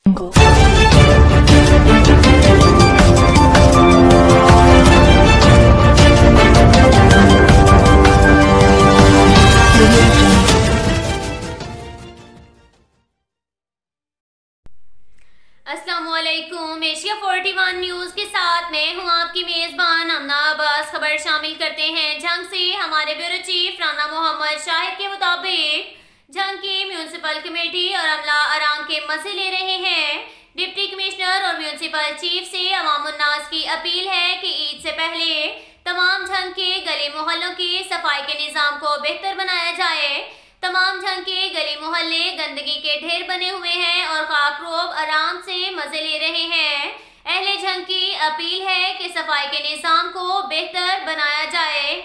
अस्सलामुअलैकुम। Asia 41 news के साथ मैं हूं आपकी मेजबान अमना अब्बास। खबर शामिल करते हैं जंग से। हमारे ब्यूरो चीफ राना मोहम्मद शाहिद के मुताबिक जंग की म्यूनिसिपल कमेटी और अमला आराम के मजे ले रहे हैं। डिप्टी कमिश्नर और म्यूनिसिपल चीफ से अवामुन्नास की अपील है कि ईद से पहले तमाम जंग के गली मोहल्लों की सफाई के निज़ाम को बेहतर बनाया जाए। तमाम जंग के गली मोहल्ले गंदगी के ढेर बने हुए हैं और खाकरोब आराम से मजे ले रहे हैं। अहले जंग की अपील है कि सफाई के निज़ाम को बेहतर बनाया जाए।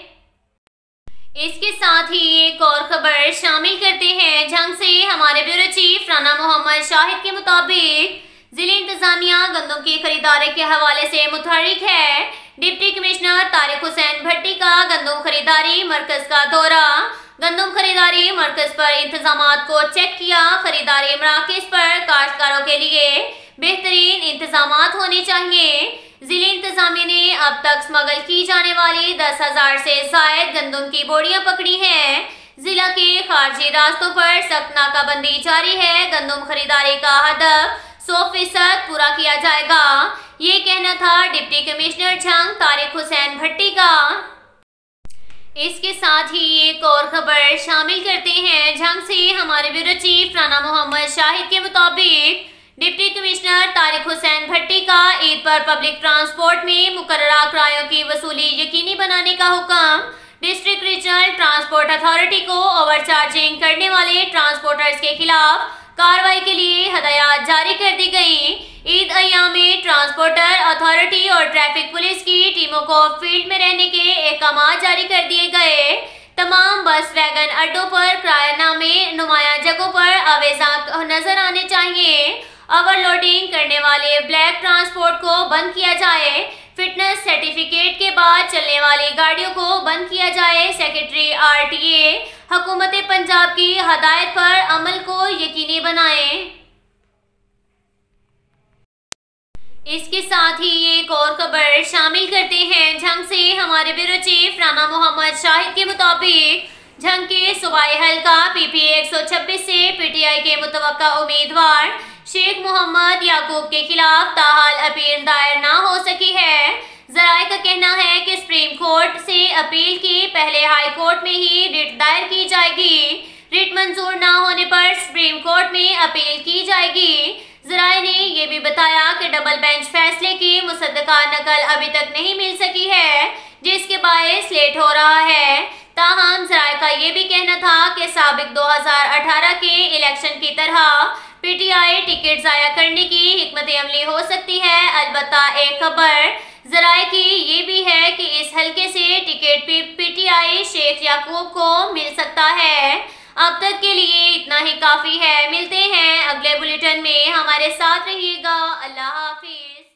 इसके साथ ही एक और खबर शामिल करते हैं जंग से। हमारे ब्यूरो चीफ राना मोहम्मद शाहिद के मुताबिक जिले इंतजामिया गंदम की खरीदारी के हवाले से मुतहरिक है। डिप्टी कमिश्नर तारिक हुसैन भट्टी का गंदम खरीदारी मरकज का दौरा। गंदम खरीदारी मरकज पर इंतजामात को चेक किया। खरीदारी मराकज पर काश्तकारों के लिए बेहतरीन इंतजामात होने चाहिए। जिले इंतजामिया ने अब तक स्मगल की जाने वाली 10,000 से जायद गंदम की बोरियां पकड़ी हैं। जिला के खारजी रास्तों पर सख्त नाकाबंदी जारी है। गंदम खरीदारी का हदफ 100% पूरा किया जाएगा। ये कहना था डिप्टी कमिश्नर जंग तारिक हुसैन भट्टी का। इसके साथ ही एक और खबर शामिल करते हैं जंग से। हमारे ब्यूरो चीफ राना मोहम्मद शाहिद के मुताबिक डिप्टी कमिश्नर तारिक हुसैन भट्टी का ईद पर पब्लिक ट्रांसपोर्ट में मुकर्ररा किरायों की वसूली यकीनी बनाने का हुक्म। डिस्ट्रिक्ट रीजनल ट्रांसपोर्ट अथॉरिटी को ओवरचार्जिंग करने वाले ट्रांसपोर्टर्स के खिलाफ कार्रवाई के लिए हदायत जारी कर दी गई। ईद अय्याम में ट्रांसपोर्टर अथॉरिटी और ट्रैफिक पुलिस की टीमों को फील्ड में रहने के अहकाम जारी कर दिए गए। तमाम बस वैगन अड्डों पर किरायानामे नुमाया जगहों पर आवेजा नजर आने चाहिए। ओवरलोडिंग करने वाले ब्लैक ट्रांसपोर्ट को बंद किया जाए। फिटनेस सर्टिफिकेट के बाद चलने वाली गाड़ियों को बंद किया जाए। सेक्रेटरी RTA हुकूमत पंजाब की हदायत पर अमल को यकीनी बनाएं। इसके साथ ही एक और खबर शामिल करते हैं जंग से। हमारे ब्यूरो चीफ राना मोहम्मद शाहिद के मुताबिक जंग के सूबाई हल्का PPA 126 से PTI के मुतवक्का उम्मीदवार शेख मोहम्मद याकूब के खिलाफ ताहाल अपील दायर ना हो सकी है। जराये का कहना है कि सुप्रीम कोर्ट से अपील की पहले हाई कोर्ट में ही रिट दायर की जाएगी। रिट मंजूर ना होने पर सुप्रीम कोर्ट में अपील की जाएगी। जराये ने यह भी बताया कि डबल बेंच फैसले की मुसद्दका नकल अभी तक नहीं मिल सकी है, जिसके बायस लेट हो रहा है। ताहम जराये का यह भी कहना था कि साबिक 2018 के इलेक्शन की तरह PTI टिकट जाया करने की हिकमत अमली हो सकती है। अलबत्ता एक खबर जराये की ये भी है कि इस हल्के से टिकट PTI शेख याकूब को मिल सकता है। अब तक के लिए इतना ही काफी है। मिलते हैं अगले बुलेटिन में। हमारे साथ रहिएगा। अल्लाह हाफिज।